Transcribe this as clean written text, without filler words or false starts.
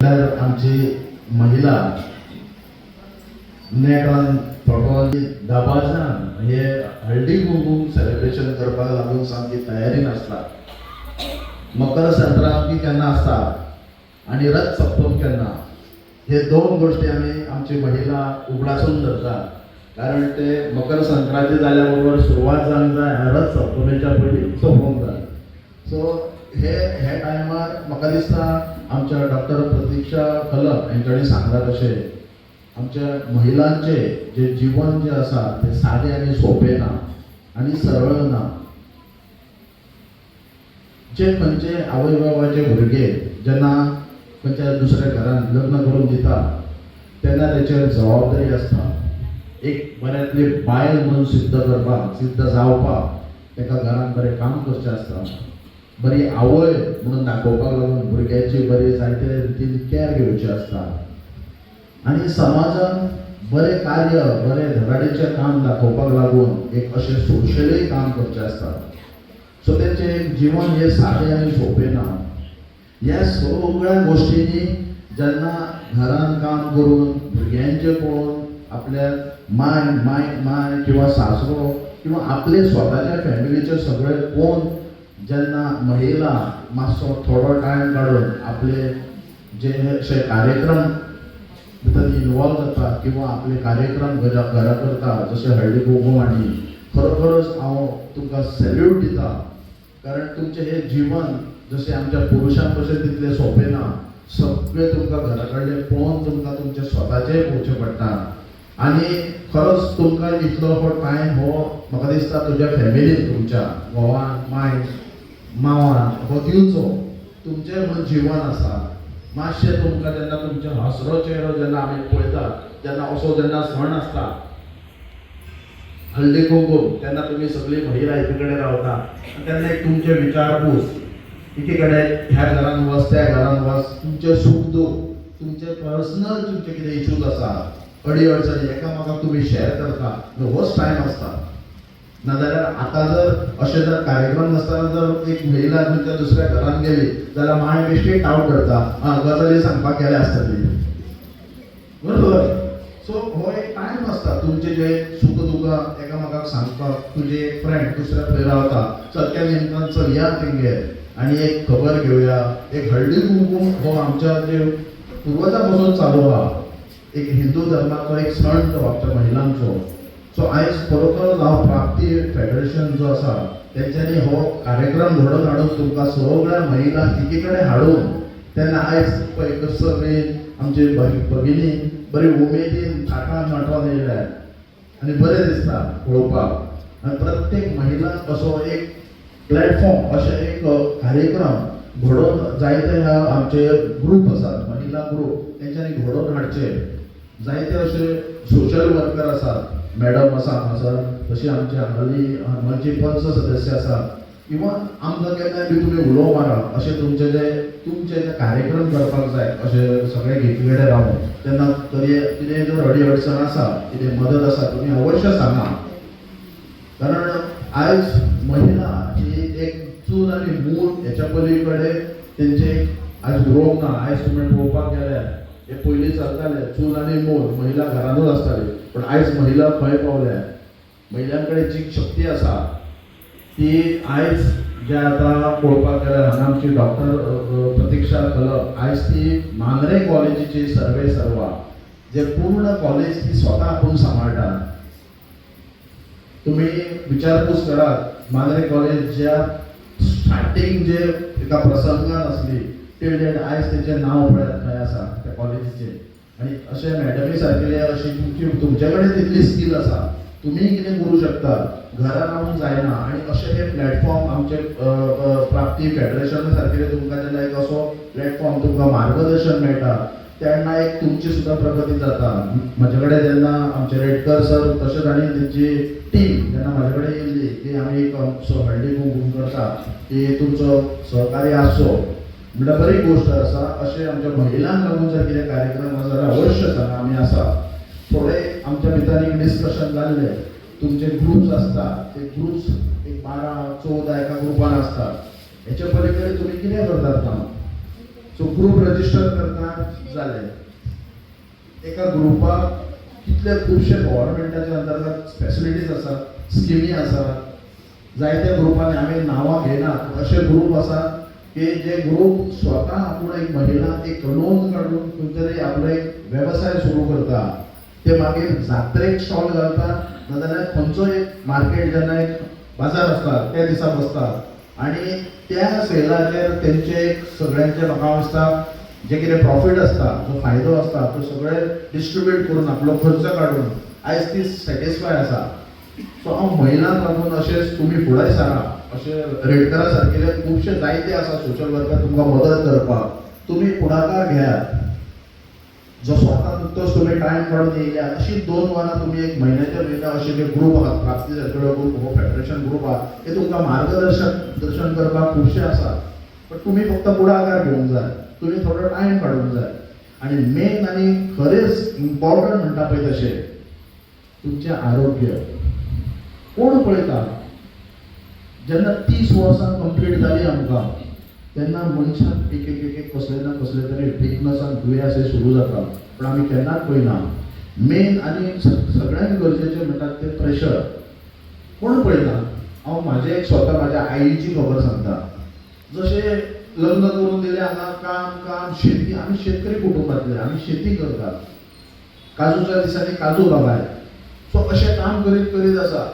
म्हटल्यार आमची महिला नेटान थोडो दबाजान हे हळदी कुंकूम सेलिब्रेशन करपाक लागून सामकी तयारीन आसता. मकर संक्रांती केन्ना आसता आनी रथ सप्तमी केन्ना, हे दोन गोष्टी आमी आमची महिला उगडासून धरता. कारण ते मकर संक्रांती जाल्या बरोबर सुरवात जावंक जाय, रथ सप्तमीच्या पयलीं सोंपोवंक जाय. सो हे टायमार म्हाका दिसता आमच्या डॉक्टर प्रतीक्षा कलप हांच्यानी सांगला तशें आमच्या महिलांचे जे जीवन जे आसा ते सादें आनी सोंपें ना आनी सरळ ना. जे खंयचे आवय बाबाचे भुरगे जेन्ना खंयच्या दुसऱ्या घरान लग्न करून दिता तेन्ना तेचेर जबाबदारी आसता. एक बऱ्यांतली बायल म्हणून सिद्ध करपाक, सिद्ध जावपाक तेका घरान बरें काम करचें आसता. बरी आवय म्हणून दाखोवपाक लागून भुरग्याची बरी जायते रितीन कॅर घेवची आसता. आनी समाजान बरें कार्य, बरें धडाडीचें काम दाखोवपाक लागून एक अशें सोशलय काम करचें आसता. सो तेंचें जीवन हें सादें आनी सोंपें ना. ह्या सगळ्या गोश्टींनी जेन्ना घरान काम करून भुरग्यांचें पळोवन आपल्या माय किंवा सासरो किंवा आपले स्वताच्या फॅमिलीचे सगळे कोण जेन्ना महिला मातसो थोडो टायम काडून आपले जे अशे कार्यक्रम भितर इनवॉल्व जाता किंवा आपले कार्यक्रम घरा करता जशे हळदी कुंकूम आनी खरोखरच हांव तुमकां सॅल्यूट दिता. कारण तुमचें हें जीवन जशें आमच्या पुरुशां भशेन तितलें सोंपें ना. सगळें तुमकां घरा कडलें पळोवन तुमकां तुमचें स्वताचें पळोवचें पडटा. आनी खरोच तुमकां इतलो हो टायम हो म्हाका दिसता तुज्या फॅमिलीन, तुमच्या घोवान, माय मावान हो दिवचो. तुमचें म्हण जीवन आसा. मातशें तुमकां जेन्ना तुमचे हसरो चेहरो जेन्ना आमी पळयता, जेन्ना असो जेन्ना सण आसता हळदी कुंकूम, तेन्ना तुमी सगळी महिला एके कडेन रावता. तेन्ना एक तुमचे विचारपूस एके कडेन ह्या घरान वच, त्या घरान वच, तुमचे सूख दूख, तुमचे पर्सनल तुमचे कितें इश्यूज आसा, अडी अडचणी एकामेकाक तुमी शेअर करता, होच टायम आसता. नाजाल्यार आतां जर अशें जर कार्यक्रम नासतना जर एक महिला तुमच्या दुसऱ्या घरान गेली जाल्यार माय बेश्टी टावट करता, गजाली सांगपाक गेले आसतली, बरोबर. सो हो एक टायम आसता तुमचे जे सुख दुखां एकामेकाक सांगपाक. तुजे एक फ्रेंड दुसऱ्या थंय रावता, सद्या निमतान चल या तेंगेर आनी एक खबर घेवया. एक हळदी कुंकूम हो आमच्या जे पुर्वजां पासून चालू आहा, एक हिंदू धर्माचो एक सण तो आमच्या महिलांचो. सो आयज खरोखर हांव प्राप्ती फेडरेशन जो आसा तेंच्यांनी हो कार्यक्रम घडोवन हाडून तुमकां सगळ्या महिलांक एके कडेन हाडून तेन्ना आयज पळय कसो आमची भगिनी बरी उमेदीन थाटान माटोन येयल्यात आनी बरें दिसता पळोवपाक. आनी प्रत्येक महिलांक असो एक प्लॅटफॉर्म, अशें एक कार्यक्रम घडोवन जायते आमचे ग्रूप आसात, महिला ग्रूप, तेंच्यांनी घडोवन हाडचे. जायते अशे सोशल वर्कर आसात, मॅडम आसा हांगासर, तशी आमची हांगाली हनुमानची पंच सदस्य आसात. इवन आमकां केन्नाय बी तुमी उलो मारा, अशें तुमचे जे कार्यक्रम करपाक जाय अशें सगळे एके कडेन रावन तेन्ना तरी कितें जर अडी अडचण आसा, कितें मदत आसा, तुमी अवश्य सांगा. कारण आयज महिला ही एक चूल आनी मूल हेच्या पलीकडे तेंचे आयज उरोवंक ना. आयज तुमी पळोवपाक गेल्यार हे पयलीं चलताले चूल आनी मूल, महिला घरानूच आसताली. पण आयज महिला खंय पावल्या, महिलां कडेन जी शक्ती आसा ती आयज जे आतां पळोवपाक गेल्यार हांगा आमची डॉक्टर प्रतीक्षा कलप आयज ती मांद्रे कॉलेजीची सर्वे सर्वा, जे पूर्ण कॉलेज ती स्वता आपूण सांबाळटा. तुमी विचारपूस करात, मांद्रे कॉलेज ज्या स्टार्टींग जे एका प्रसंगान आसली टील डेट आयज तेचें नांव पळयात खंय आसा त्या कॉलेजीचें. आनी अशें मॅडमी सारकेले अशी तुमचे कडेन तितली स्कील आसा, तुमी कितें करूं शकता, घरा रावून जायना. आनी अशें हे प्लॅटफॉर्म आमचे प्राप्ती फेडरेशन सारकेले तुमकां जेन्ना एक असो प्लॅटफॉर्म तुमकां मार्गदर्शन मेळटा तेन्ना एक तुमची सुद्दां प्रगती जाता. म्हजे कडेन जेन्ना आमचे रेडकर सर तशेंच आनी तेंची टीम जेन्ना म्हाजे कडेन येयल्ली की आमी एक असो हळदी कुंकूम करता, की तुमचो सहकार्य आसचो, म्हणल्यार बरी गोश्ट आसा. अशें आमच्या महिलांक लागून जर कितें कार्यक्रम आसा जाल्यार अवश्य सांगा, आमी आसा. थोडे आमच्या भितर एक डिस्कशन जाल्ले, तुमचे ग्रुप्स आसता ते ग्रुप्स एक 12-14 एका ग्रुपान आसता, हेचे पलीकडे तुमी कितें करतात काम, सो ग्रुप रजिस्टर करता जाले एका ग्रुपाक कितले खुबशे गव्हर्मेंटाच्या अंतर्गत फॅसिलिटीज आसा स्किमी आसा जायत्या ग्रुपांनी आमी नांवां घेनात अशे ग्रुप आसा की जे ग्रुप स्वता आपूण एक महिला एक लोन काढून खंय तरी आपलो एक वेवसाय सुरू करता ते मागीर जात्रेक स्टॉल घालता नाजाल्यार खंयचो एक मार्केट जेन्ना एक बाजार आसता त्या दिसा बसतात आणि त्या सेलाचेर तेंचे सगळ्यांचे म्हाका दिसता जे कितें प्रॉफिट आसता जो फायदो आसता तो सगळे डिस्ट्रीब्यूट करून आपलो खर्च काडून आयज ती सॅटिस्फाय आसा सो हांव महिलांक लागून अशेंच तुमी फुडें सरा अशे रेडकरा सारकेले खुबशे जायते आसा सोशल वर्कर तुमकां मदत करपाक तुमी फुडाकार घेयात जसो आतां नुकतोच तुमी टायम काडून येयल्या अशी 2 वरां तुमी एक म्हयन्याच्या अशे जे ग्रुप आहात प्राप्ती सर्कुलर ग्रुप हो फेडरेशन ग्रुप आहा ते तुमकां दर्शन करपाक खुबशे आसा पण तुमी फक्त फुडाकार घेवंक जाय तुमी थोडो टायम काडूंक जाय आनी मेन आनी खरेंच इम्पॉर्टंट म्हणटा पळय तशें तुमचें आरोग्य कोण पळयता जेन्ना 30 वर्सां कंप्लीट जाली आमकां तेन्ना मनशाक एक कसले ना कसले तरी विकनस आनी दुयेंस हे सुरू जाता पण आमी केन्नाच पळयना मेन आनी सगळ्यांत गरजेचें म्हणटात ते प्रेशर कोण पळयता हांव म्हाजे एक स्वता म्हाज्या आईची खबर सांगता जशें लग्न करून दिलें हांगा काम शेती आमी शेतकरी कुटुंबांतले आमी शेती करतात काजूच्या दिसांनी काजू बागायत सो अशें काम करीत करीत आसा